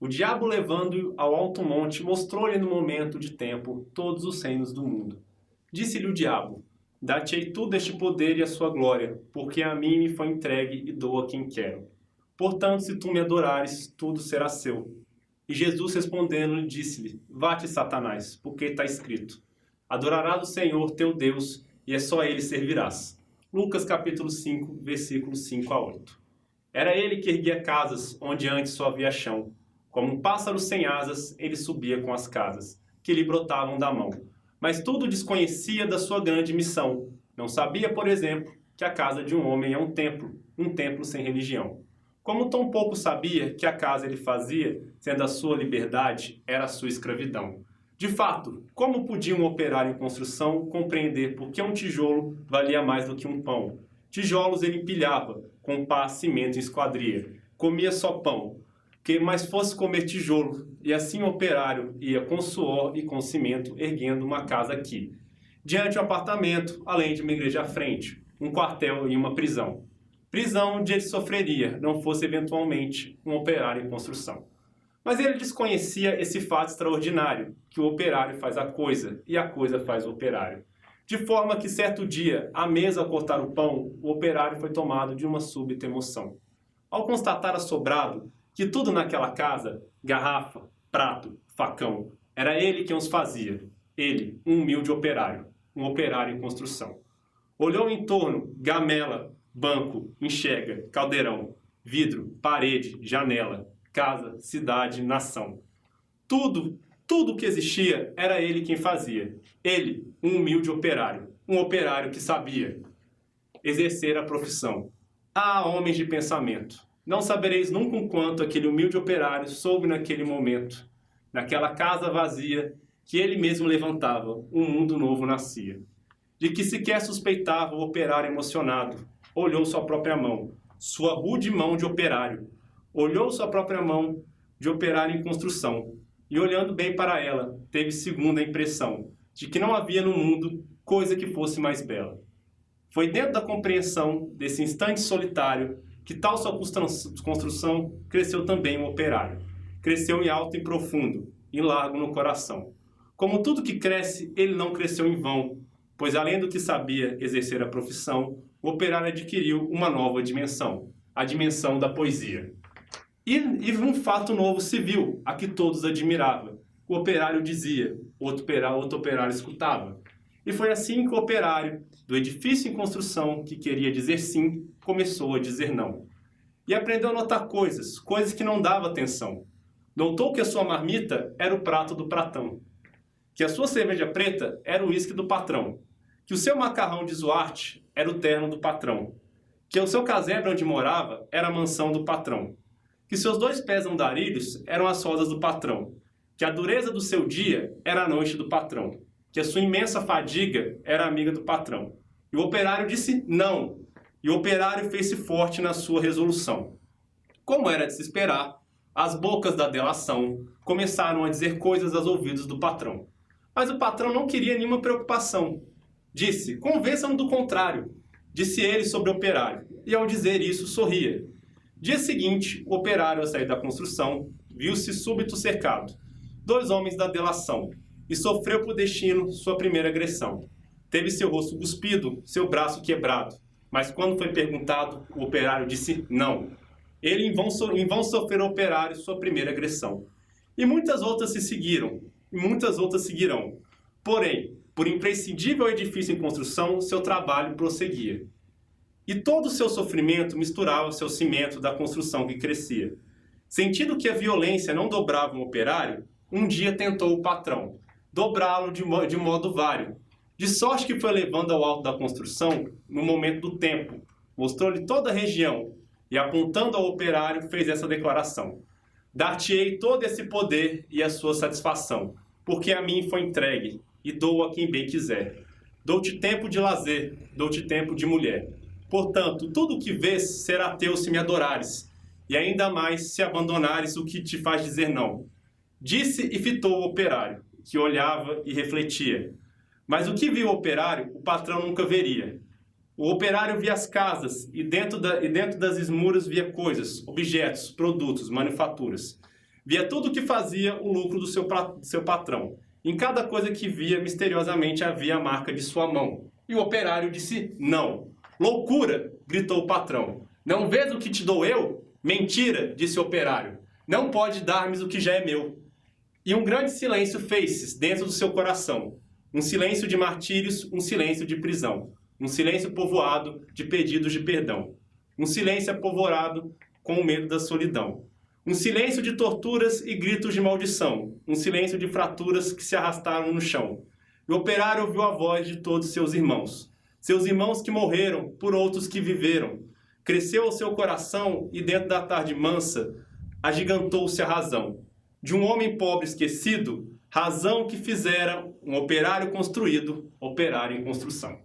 O diabo, levando-o ao alto monte, mostrou-lhe no momento de tempo todos os reinos do mundo. Disse-lhe o diabo: Dar-te-ei tudo este poder e a sua glória, porque a mim me foi entregue e dou a quem quero. Portanto, se tu me adorares, tudo será seu. E Jesus, respondendo-lhe, disse-lhe: Vá-te, Satanás, porque está escrito: Adorarás o Senhor teu Deus, e é só a ele servirás. Lucas capítulo 5, versículos 5 a 8. Era ele que erguia casas onde antes só havia chão. Como um pássaro sem asas, ele subia com as casas, que lhe brotavam da mão. Mas tudo desconhecia da sua grande missão. Não sabia, por exemplo, que a casa de um homem é um templo sem religião. Como tão pouco sabia que a casa ele fazia, sendo a sua liberdade, era a sua escravidão. De fato, como podia um operário em construção compreender por que um tijolo valia mais do que um pão? Tijolos ele empilhava, com pá, cimento e esquadria. Comia só pão, que mais fosse comer tijolo, e assim o operário ia com suor e com cimento erguendo uma casa aqui. Diante um apartamento, além de uma igreja à frente, um quartel e uma prisão. Prisão onde ele sofreria, não fosse eventualmente um operário em construção. Mas ele desconhecia esse fato extraordinário, que o operário faz a coisa e a coisa faz o operário. De forma que certo dia, à mesa ao cortar o pão, o operário foi tomado de uma súbita emoção. Ao constatar assombrado que tudo naquela casa, garrafa, prato, facão, era ele quem os fazia. Ele, um humilde operário, um operário em construção. Olhou em torno, gamela, banco, enxerga, caldeirão, vidro, parede, janela, casa, cidade, nação. Tudo que existia era ele quem fazia. Ele, um humilde operário, um operário que sabia exercer a profissão. Ah, homens de pensamento! Não sabereis nunca o quanto aquele humilde operário soube naquele momento, naquela casa vazia que ele mesmo levantava, um mundo novo nascia. De que sequer suspeitava o operário emocionado, olhou sua própria mão, sua rude mão de operário, olhou sua própria mão de operário em construção, e olhando bem para ela, teve segunda impressão, de que não havia no mundo coisa que fosse mais bela. Foi dentro da compreensão desse instante solitário que tal sua construção cresceu também o operário. Cresceu em alto e profundo, e largo no coração. Como tudo que cresce, ele não cresceu em vão, pois além do que sabia exercer a profissão, o operário adquiriu uma nova dimensão, a dimensão da poesia. E um fato novo se viu, a que todos admiravam. O operário dizia, outro operário escutava. E foi assim que o operário, do edifício em construção, que queria dizer sim, começou a dizer não. E aprendeu a notar coisas que não dava atenção. Notou que a sua marmita era o prato do pratão, que a sua cerveja preta era o uísque do patrão, que o seu macarrão de Zuarte era o terno do patrão, que o seu casebre onde morava era a mansão do patrão, que seus 2 pés andarilhos eram as rodas do patrão, que a dureza do seu dia era a noite do patrão, que a sua imensa fadiga era amiga do patrão. E o operário disse não, e o operário fez-se forte na sua resolução. Como era de se esperar, as bocas da delação começaram a dizer coisas aos ouvidos do patrão. Mas o patrão não queria nenhuma preocupação. Disse, convença-me do contrário, disse ele sobre o operário, e ao dizer isso sorria. Dia seguinte, o operário, ao sair da construção, viu-se súbito cercado. 2 homens da delação, e sofreu por destino sua primeira agressão. Teve seu rosto cuspido, seu braço quebrado, mas quando foi perguntado, o operário disse não. Ele em vão sofreu o operário sua primeira agressão. E muitas outras se seguiram, e muitas outras seguirão. Porém, por imprescindível edifício em construção, seu trabalho prosseguia. E todo o seu sofrimento misturava seu cimento da construção que crescia. Sentindo que a violência não dobrava um operário, um dia tentou o patrão dobrá-lo de modo vário. De sorte que foi levando ao alto da construção, no momento do tempo, mostrou-lhe toda a região, e apontando ao operário fez essa declaração: Dar-te-ei todo esse poder e a sua satisfação, porque a mim foi entregue, e dou a quem bem quiser. Dou-te tempo de lazer, dou-te tempo de mulher. Portanto, tudo o que vês será teu se me adorares, e ainda mais se abandonares o que te faz dizer não. Disse e fitou o operário, que olhava e refletia. Mas o que viu o operário, o patrão nunca veria. O operário via as casas, e dentro das esmuras via coisas, objetos, produtos, manufaturas. Via tudo o que fazia o lucro do seu patrão. Em cada coisa que via, misteriosamente havia a marca de sua mão. E o operário disse: não. Loucura! Gritou o patrão. Não vês o que te dou eu? Mentira! Disse o operário. Não pode dar-me o que já é meu. E um grande silêncio fez-se dentro do seu coração. Um silêncio de martírios, um silêncio de prisão. Um silêncio povoado de pedidos de perdão. Um silêncio apavorado com o medo da solidão. Um silêncio de torturas e gritos de maldição. Um silêncio de fraturas que se arrastaram no chão. E o operário ouviu a voz de todos seus irmãos. Seus irmãos que morreram por outros que viveram. Cresceu o seu coração e dentro da tarde mansa agigantou-se a razão. De um homem pobre esquecido, razão que fizera um operário construído, operário em construção.